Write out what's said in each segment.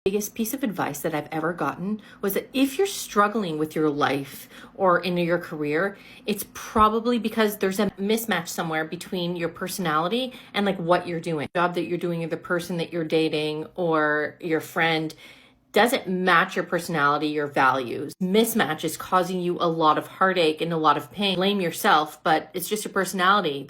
Biggest piece of advice that I've ever gotten was that if you're struggling with your life or in your career, it's probably because there's a mismatch somewhere between your personality and like what you're doing. The job that you're doing or the person that you're dating or your friend doesn't match your personality, your values. Mismatch is causing you a lot of heartache and a lot of pain. Blame yourself, but it's just your personality.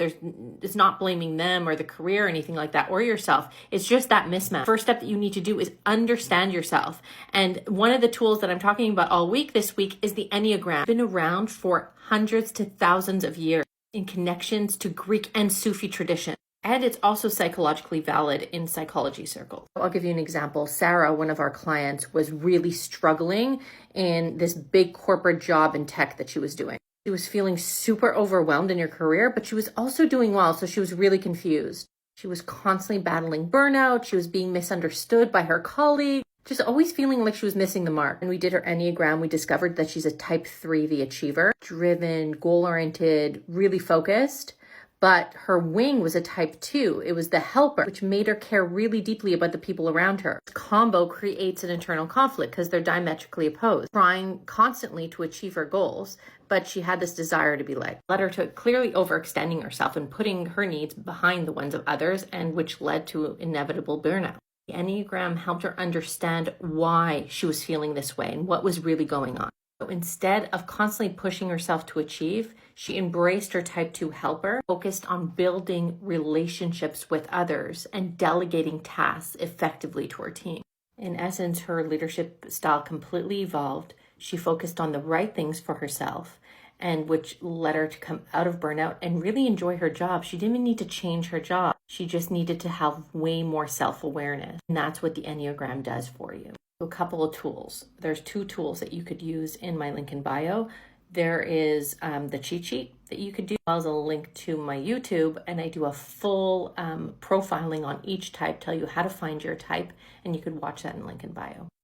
It's not blaming them or the career or anything like that or yourself. It's just that mismatch. First step that you need to do is understand yourself. And one of the tools that I'm talking about all week this week is the Enneagram. It's been around for hundreds to thousands of years in connections to Greek and Sufi tradition. And it's also psychologically valid in psychology circles. I'll give you an example. Sarah, one of our clients, was really struggling in this big corporate job in tech that she was doing. She was feeling super overwhelmed in her career, but she was also doing well, so she was really confused. She was constantly battling burnout. She was being misunderstood by her colleagues, just always feeling like she was missing the mark. And we did her Enneagram. We discovered that she's a type 3, the achiever, driven, goal-oriented, really focused. But her wing was a type 2. It was the helper, which made her care really deeply about the people around her. This combo creates an internal conflict because they're diametrically opposed, trying constantly to achieve her goals, but she had this desire to be liked. Led her to clearly overextending herself and putting her needs behind the ones of others, and which led to inevitable burnout. The Enneagram helped her understand why she was feeling this way and what was really going on. So instead of constantly pushing herself to achieve, she embraced her type 2 helper, focused on building relationships with others and delegating tasks effectively to her team. In essence, her leadership style completely evolved. She focused on the right things for herself, and which led her to come out of burnout and really enjoy her job. She didn't even need to change her job. She just needed to have way more self-awareness. And that's what the Enneagram does for you. A couple of tools. There's 2 tools that you could use in my link in bio. There is the cheat sheet that you could do, as well as a link to my YouTube, and I do a full profiling on each type, tell you how to find your type, and you could watch that in link in bio.